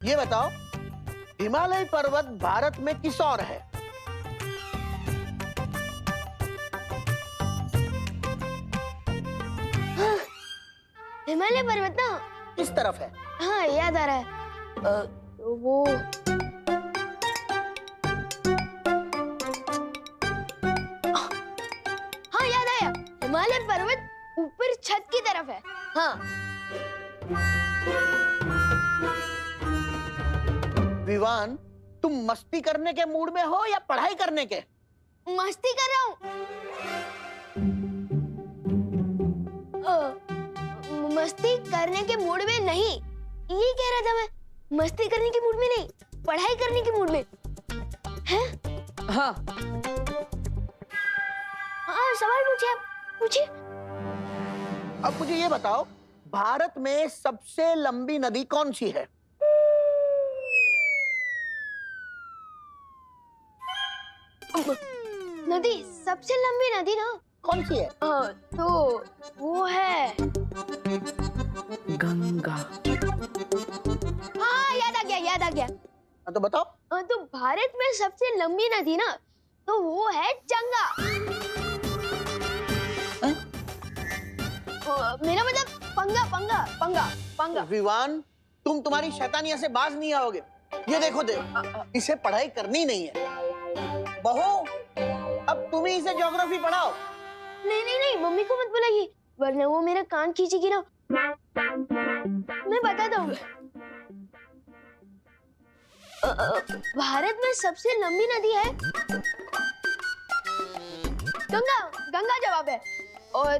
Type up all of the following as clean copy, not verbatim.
ये बताओ, हिमालय पर्वत भारत में किस ओर है? हाँ, हिमालय पर्वत ना किस तरफ है? हाँ याद आ रहा है। वो हाँ याद आया, हिमालय पर्वत ऊपर छत की तरफ है। हाँ। विवान, तुम मस्ती करने के मूड में हो या पढ़ाई करने के? मस्ती कर रहा हूँ। मस्ती करने के मूड में नहीं, ये कह रहा था मैं। मस्ती करने के मूड में नहीं, पढ़ाई करने के मूड में। हैं? हाँ हाँ सवाल पूछिए, आप पूछिए। अब मुझे ये बताओ, भारत में सबसे लंबी नदी कौन सी है? नदी, सबसे लंबी नदी ना कौन सी है? तो वो है गंगा। हाँ याद आ गया, याद आ गया। हाँ, तो बताओ। तो भारत में सबसे लंबी नदी ना, तो वो है गंगा। मेरा मतलब पंगा पंगा पंगा पंगा। विवान, तुम तुम्हारी शैतानिया से बाज नहीं आओगे। ये देखो इसे पढ़ाई करनी नहीं है। बहू, अब तुम ही इसे ज्योग्राफी पढ़ाओ। नहीं नहीं नहीं, मम्मी को मत बुलाइए, वरना वो मेरा कान खींचेगी ना। मैं बताता हूँ। भारत में सबसे लंबी नदी है गंगा। गंगा जवाब है। और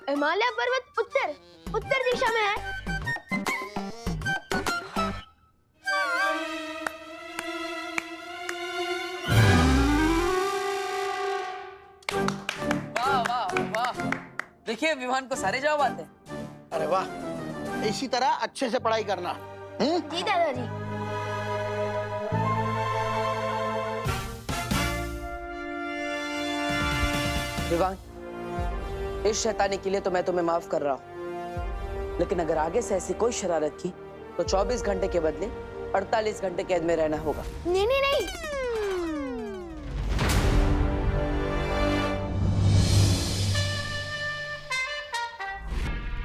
हिमालय पर्वत उत्तर दिशा में है। वाह वाह वाह, देखिए विमान को सारे जवाब आते हैं। अरे वाह, इसी तरह अच्छे से पढ़ाई करना। जी दादाजी। विवान, इस शैतानी के लिए तो मैं तुम्हें माफ कर रहा हूँ, लेकिन अगर आगे से ऐसी कोई शरारत की तो 24 घंटे के बदले 48 घंटे कैद में रहना होगा। नहीं नहीं नहीं।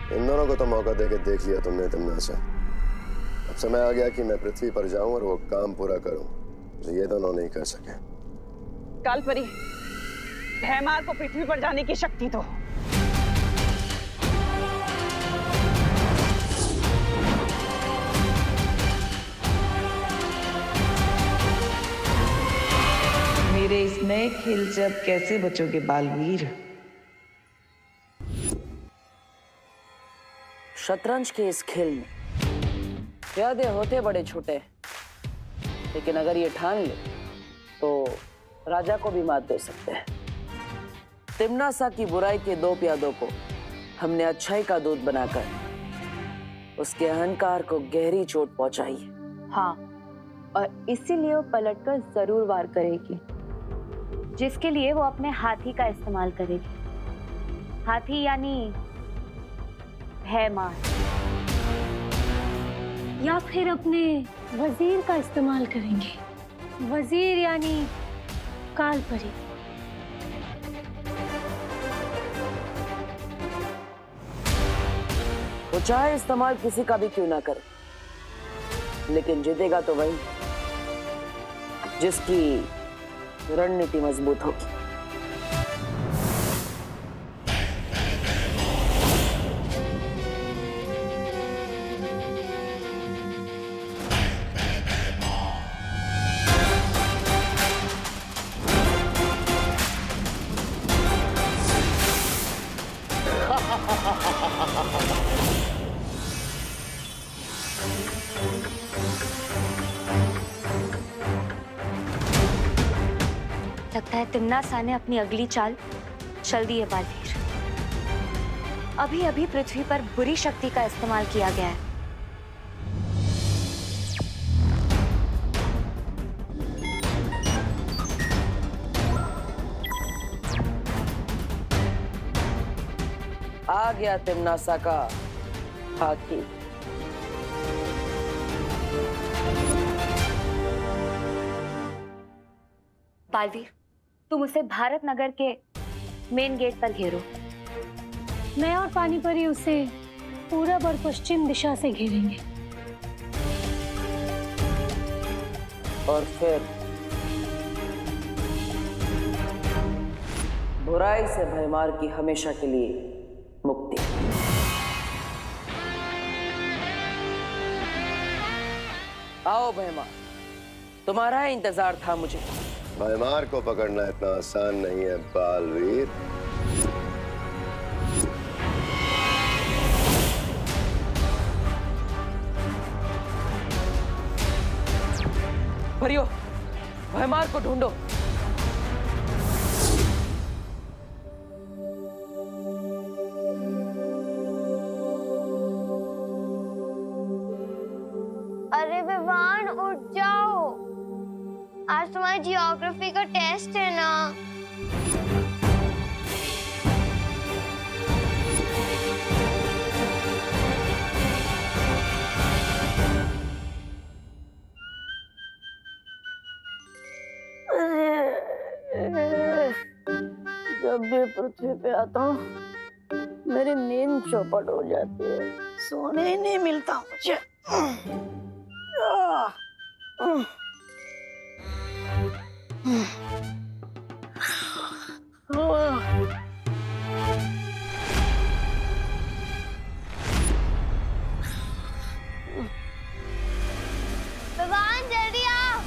इन दोनों को तो मौका देके देख लिया तुमने तिम्नासा। अब समय आ गया कि मैं पृथ्वी पर जाऊं और वो काम पूरा करूं जो ये दोनों नहीं कर सके। कालपरी, भैमार को पृथ्वी पर जाने की शक्ति दो। मेरे इस नए खेल से अब कैसे बचोगे बालवीर? शतरंज के इस खेल में प्यादे होते बड़े छोटे, लेकिन अगर ये ठान ले तो राजा को भी मात दे सकते हैं। तिम्नासा की बुराई के 2 प्यादों को हमने अच्छाई का दूत बनाकर उसके अहंकार को गहरी चोट पहुंचाई है। हाँ, और इसीलिए वो पलटकर जरूर वार करेगी, जिसके लिए वो अपने हाथी का इस्तेमाल करेगी। हाथी यानी भैमार, या फिर अपने वजीर का इस्तेमाल करेंगे। वजीर यानी कालपरी। वो चाहे इस्तेमाल किसी का भी क्यों ना करे, लेकिन जीतेगा तो वही जिसकी रणनीति मजबूत होगी। लगता है तिम्नासा ने अपनी अगली चाल चल दी है बालवीर। अभी अभी पृथ्वी पर बुरी शक्ति का इस्तेमाल किया गया है। आ गया तिम्नासा का हाथी। बालवीर, तुम उसे भारत नगर के मेन गेट पर घेरो। मैं और पानीपरी उसे पूरब और पश्चिम दिशा से घेरेंगे। और फिर बुराई से भयमार की हमेशा के लिए मुक्ति। आओ भयमार, तुम्हारा इंतजार था मुझे। भयमार को पकड़ना इतना आसान नहीं है बालवीर। परियो, भयमार को ढूंढो। अरे विवान, उठ जाओ, आज तुम्हारी जियोग्राफी का टेस्ट है ना। जब भी पृथ्वी पे आता हूँ मेरी नींद चौपट हो जाती है, सोने ही नहीं मिलता मुझे। विवान, जल्दी आओ।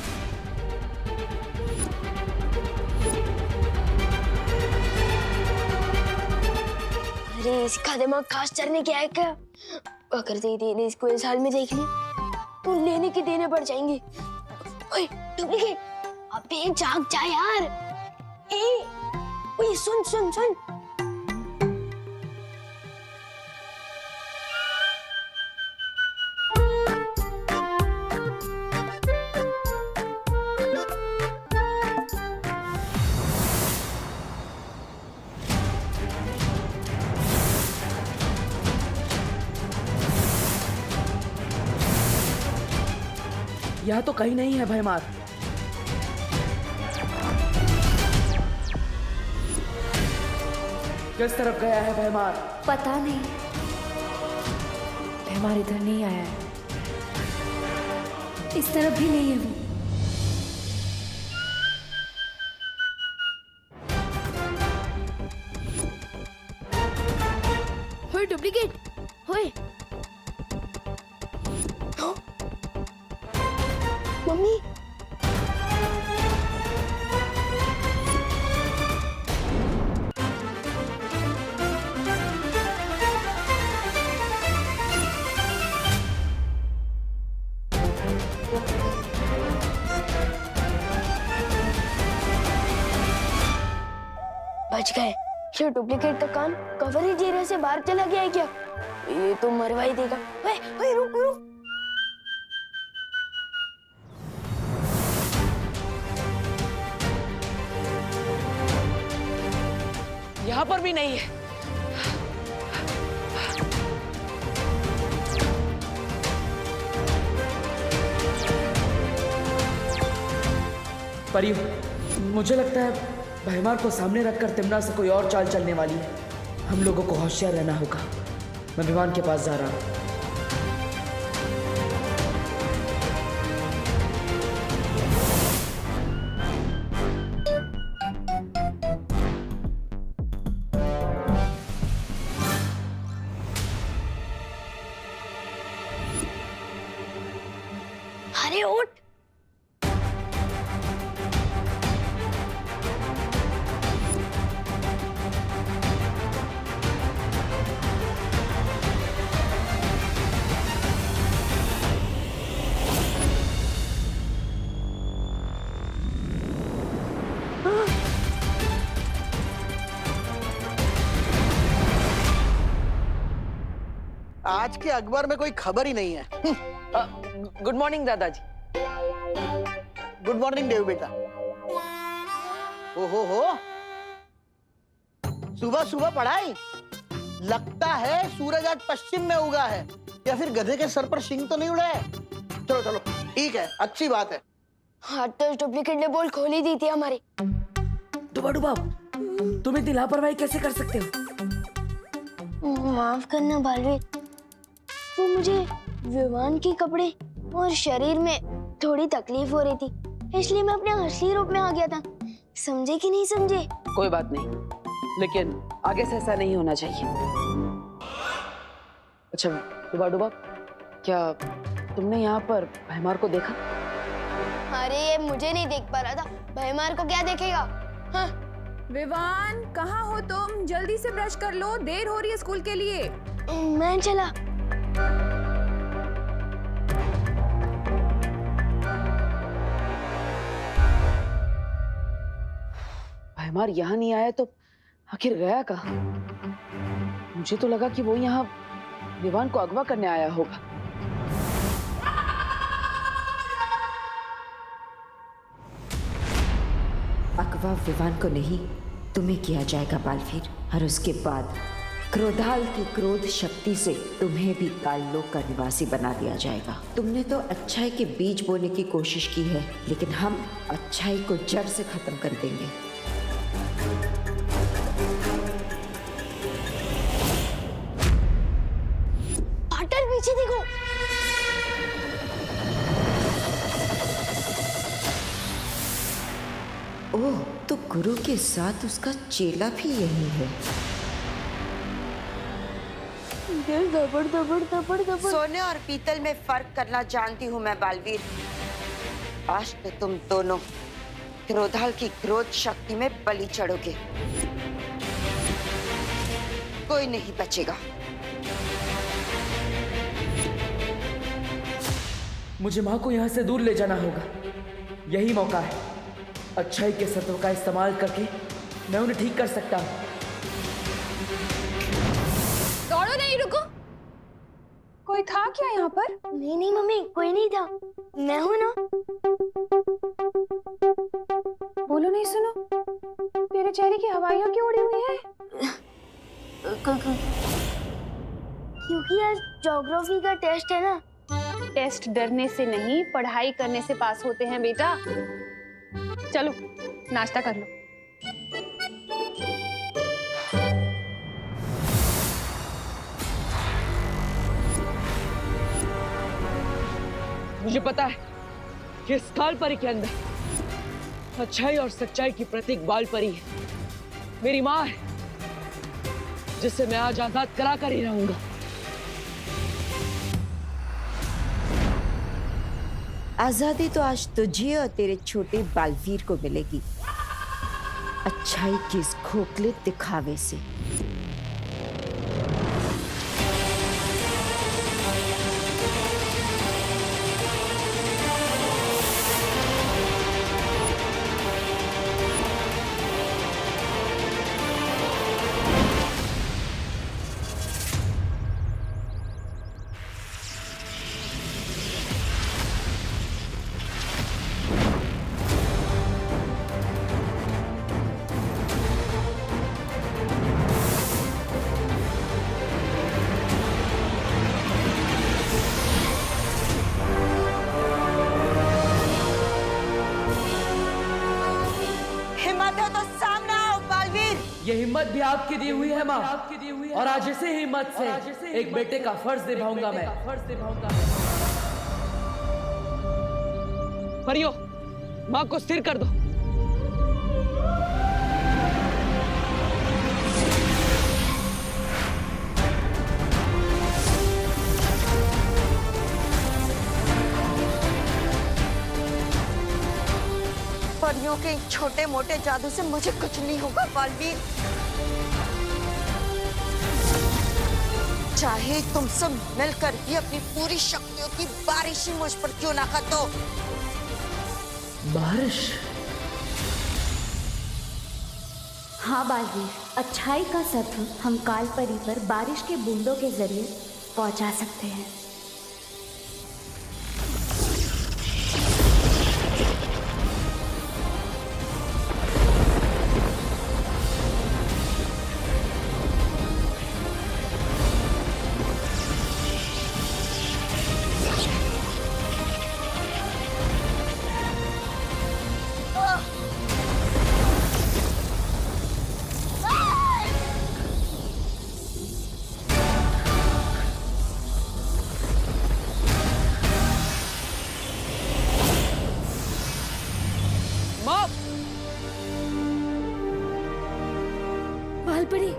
अरे इसका दिमाग खास चलने क्या है क्या? अगर दीदी ने इसको इस हाल में देख लिया तो लेने के देने पड़ जाएंगे। ओए डुप्लीकेट, अबे जाग जा यार। ओए सुन सुन सुन। यह तो कहीं नहीं है भयमार। किस तरफ गया है भयमार? पता नहीं, हमारे इधर नहीं आया है, इस तरफ भी नहीं है वो। होए डुप्लीकेट, होए। मम्मी, बच गए। ये डुप्लीकेट का कान कवरेज एरिया से बाहर चला गया है क्या? ये तो मरवा ही देगा। ओए, ओए, रुक रुक। यहाँ पर भी नहीं है। परियो, मुझे लगता है भयमार को सामने रखकर तिमना से कोई और चाल चलने वाली है। हम लोगों को होशियार रहना होगा। मैं विमान के पास जा रहा हूँ। अरे उठ। आज के अखबार में कोई खबर ही नहीं है। गुड मॉर्निंग दादाजी। गुड मॉर्निंग देव बेटा। हो सुबह सुबह पढ़ाई? लगता है सूरज आज पश्चिम में उगा है, या फिर गधे के सर पर शिंग तो नहीं उड़ा है। चलो चलो, ठीक है, अच्छी बात है। हाथ तो डुप्लीकेट ने बोल खोल ही दी थी हमारी। डुबा डुबा, तुम इतनी लापरवाही कैसे कर सकते हो? माफ करना बालवीर, वो मुझे विवान के कपड़े और शरीर में थोड़ी तकलीफ हो रही थी, इसलिए मैं अपने असली रूप में आ गया था। समझे कि नहीं समझे? कोई बात नहीं, लेकिन आगे से ऐसा नहीं होना चाहिए। अच्छा डुबा डुबा, क्या तुमने यहाँ पर भैमार को देखा? अरे ये मुझे नहीं देख पा रहा था, भैमार को क्या देखेगा? हाँ। विवान, कहाँ हो तुम? जल्दी से ब्रश कर लो, देर हो रही है स्कूल के लिए। मैं चला। भैमार यहाँ नहीं आया तो आखिर गया कहाँ? मुझे तो लगा कि वो यहाँ विवान को अगवा करने आया होगा। अगवा विवान को नहीं, तुम्हें किया जाएगा बालवीर, और उसके बाद क्रोधाल की क्रोध शक्ति से तुम्हें भी काललोक का निवासी बना दिया जाएगा। तुमने तो अच्छाई के बीज बोने की कोशिश की है, लेकिन हम अच्छाई को जड़ से खत्म कर देंगे। पाटर पीछे देखो। ओह, तो गुरु के साथ उसका चेला भी यही है। दबड़ दबड़ दबड़ दबड़। सोने और पीतल में फर्क करना जानती हूँ मैं बालवीर। आज तो तुम दोनों क्रोधाल की क्रोध शक्ति में बलि चढ़ोगे। कोई नहीं बचेगा। मुझे माँ को यहाँ से दूर ले जाना होगा। यही मौका है। अच्छाई के सत्व का इस्तेमाल करके मैं उन्हें ठीक कर सकता हूँ। दौड़ो नहीं, रुको। कोई था क्या यहाँ पर? नहीं नहीं मम्मी, कोई नहीं था, मैं हूं ना। बोलो नहीं, सुनो, तेरे चेहरे की हवाइयाँ क्यों उड़ी हुई है? क्योंकि आज ज्योग्राफी का टेस्ट है ना। टेस्ट डरने से नहीं, पढ़ाई करने से पास होते हैं बेटा। चलो नाश्ता कर लो। मुझे पता है कि इस काल परी के अंदर अच्छाई और सच्चाई की प्रतीक बाल परी है। मेरी माँ है, जिससे मैं आज आजाद करा कर ही रहूंगा। आजादी तो आज तुझे और तेरे छोटे बालवीर को मिलेगी, अच्छाई के इस खोखले दिखावे से। ये हिम्मत भी आपकी दी हुई है माँ, और आज इसी हिम्मत से एक बेटे का फर्ज निभाऊंगा मैं। परियो, माँ को स्थिर कर दो। परियों के छोटे मोटे जादू से मुझे कुछ नहीं होगा बालवीर। चाहे तुम सब मिलकर भी अपनी पूरी शक्तियों की बारिश ही मुझ पर क्यों ना कर दो। बारिश? हाँ बालवीर, अच्छाई का सत्व हम काल परी पर बारिश के बूंदों के जरिए पहुंचा सकते हैं। पड़ी।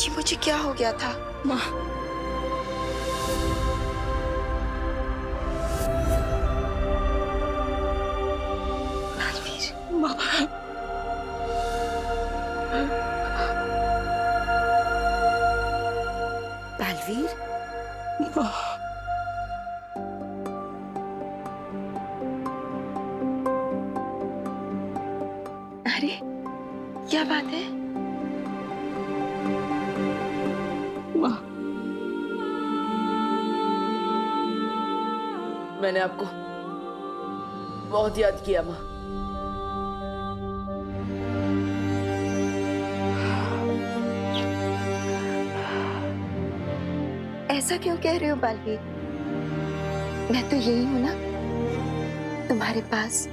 ये मुझे क्या हो गया था माँ? माँ, बालवीर, माँ, अरे क्या बात है? मैंने आपको बहुत याद किया माँ। ऐसा क्यों कह रहे हो बालवीर? मैं तो यही हूं ना, तुम्हारे पास,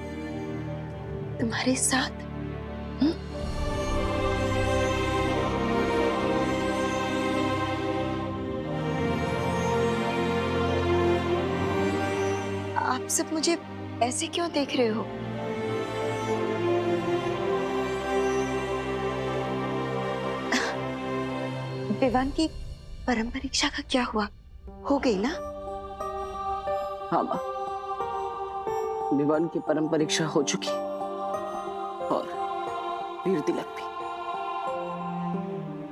तुम्हारे साथ। आप सब मुझे ऐसे क्यों देख रहे हो? विवान की परम परीक्षा का क्या हुआ? हो गई ना? हाँ माँ, विवान की परम परीक्षा हो चुकी और वीर तिलक भी।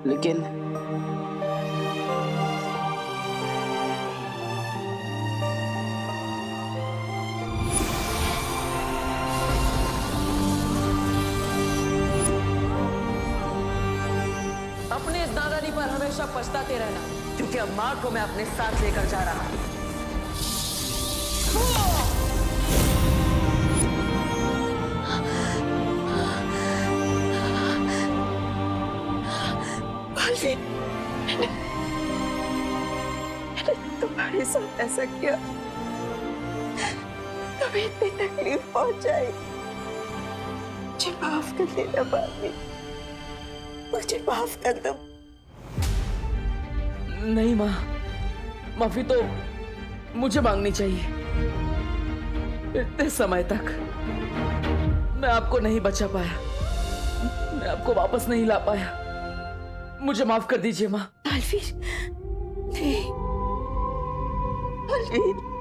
लेकिन अपने इस नादानी पर हमेशा पछताते रहना, क्योंकि अब माँ को मैं अपने साथ लेकर जा रहा हूँ। मैंने तुम्हारे साथ ऐसा किया, तुम्हें इतनी तकलीफ पहुंचाई। मुझे माफ कर देना बालवीर, मुझे माफ कर दो। नहीं माँ, माफी तो मुझे मांगनी चाहिए। इतने समय तक मैं आपको नहीं बचा पाया, मैं आपको वापस नहीं ला पाया। मुझे माफ कर दीजिए माँ। बालवीर, नहीं, बालवीर।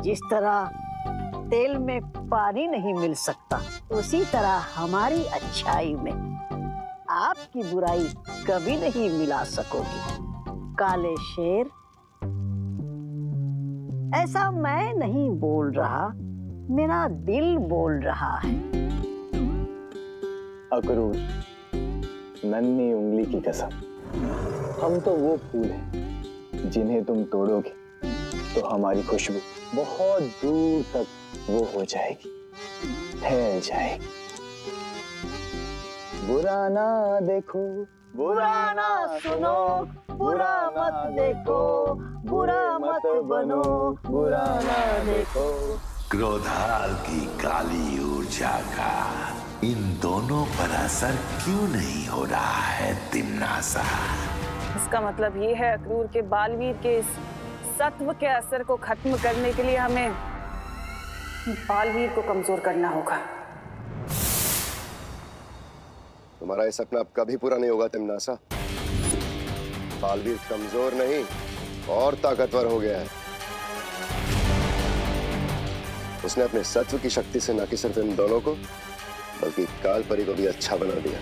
जिस तरह तेल में पानी नहीं मिल सकता, उसी तरह हमारी अच्छाई में आपकी बुराई कभी नहीं मिला सकोगी। काले शेर, ऐसा मैं नहीं बोल रहा, मेरा दिल बोल रहा है। अक्रूर, नन्ही उंगली की कसम, हम तो वो फूल हैं जिन्हें तुम तोड़ोगे तो हमारी खुशबू बहुत दूर तक वो हो जाएगी, फैल जाएगी। बुरा ना देखो, बुरा ना सुनो, बुरा मत देखो, बुरा मत बनो, बुरा ना देखो। क्रोधाल की काली ऊर्जा का इन दोनों पर असर क्यों नहीं हो रहा है तिम्नासा? इसका मतलब ये है अक्रूर के बालवीर के इस सत्व के असर को खत्म करने के लिए हमें बालवीर को कमजोर करना होगा। तुम्हारा ये सपना अब कभी पूरा नहीं होगा तिम्नासा। बालवीर कमजोर नहीं और ताकतवर हो गया है। उसने अपने सत्व की शक्ति से न कि सिर्फ इन दोनों को बल्कि कालपरी को भी अच्छा बना दिया।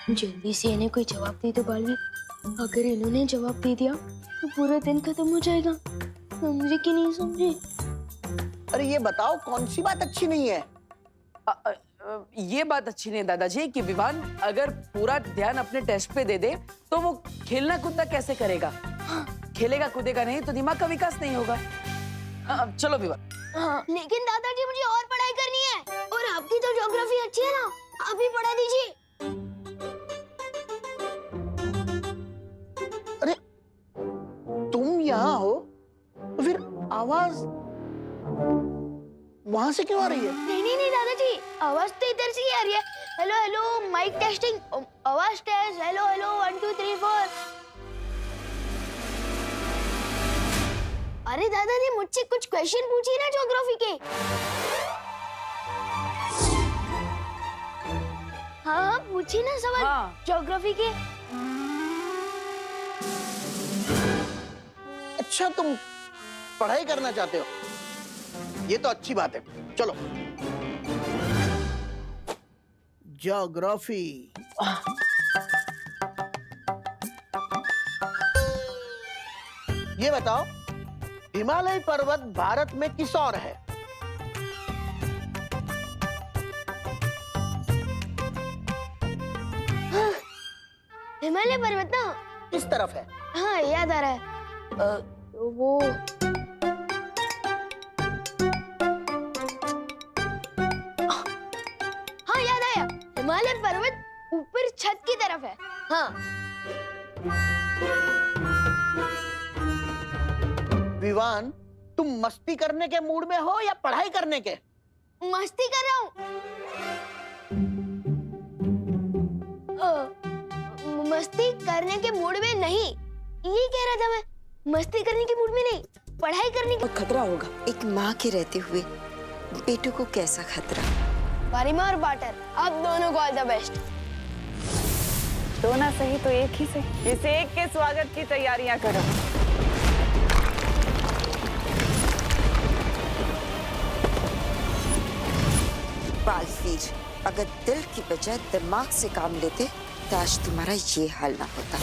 जल्दी से इन्हें कोई जवाब दे दो बालवीर। अगर इन्होंने जवाब दे दिया तो पूरा दिन खत्म हो जाएगा। समझे कि नहीं समझे? अरे ये बताओ कौन सी बात अच्छी नहीं है? ये बात अच्छी नहीं है दादाजी कि विवान अगर पूरा ध्यान अपने टेस्ट पे दे दे तो वो खेलना कूदना कैसे करेगा? खेलेगा कूदेगा नहीं तो दिमाग का विकास नहीं होगा। चलो विवान। लेकिन दादाजी मुझे और पढ़ाई करनी है, और आपकी तो ज्योग्राफी अच्छी है ना, आप ही पढ़ा दीजिए। अरे तुम यहाँ हो तो फिर आवाज वहां से क्यों आ रही है? नहीं दादाजी, आवाज तो इधर से ही आ रही है। हेलो हेलो माइक टेस्टिंग, आवाज टेस्ट, हेलो हेलो 1 2 3 4। अरे दादाजी मुझसे कुछ क्वेश्चन पूछिए ना ज्योग्राफी के। हाँ पूछिए ना सवाल ज्योग्राफी के। अच्छा तुम पढ़ाई करना चाहते हो, ये तो अच्छी बात है। चलो ज्योग्राफी। ये बताओ हिमालय पर्वत भारत में किस ओर है? हिमालय पर्वत ना किस तरफ है? हाँ याद आ रहा है। वो हाँ याद आया, हिमालय पर्वत ऊपर छत की तरफ है। हाँ विवान तुम मस्ती करने के मूड में हो या पढ़ाई करने के? मस्ती कर रहा हूँ। मस्ती करने के मूड में नहीं, ये कह रहा था मैं। मस्ती करने के मूड में नहीं, पढ़ाई करने की। खतरा होगा। एक माँ के रहते हुए बेटों को कैसा खतरा? गरिमा और बाटर, आप दोनों को ऑल द बेस्ट। दो ना सही तो एक ही से। इस एक के स्वागत की तैयारियां करो। बालवीर, अगर दिल की बजाय दिमाग से काम लेते तो आज तुम्हारा ये हाल ना होता।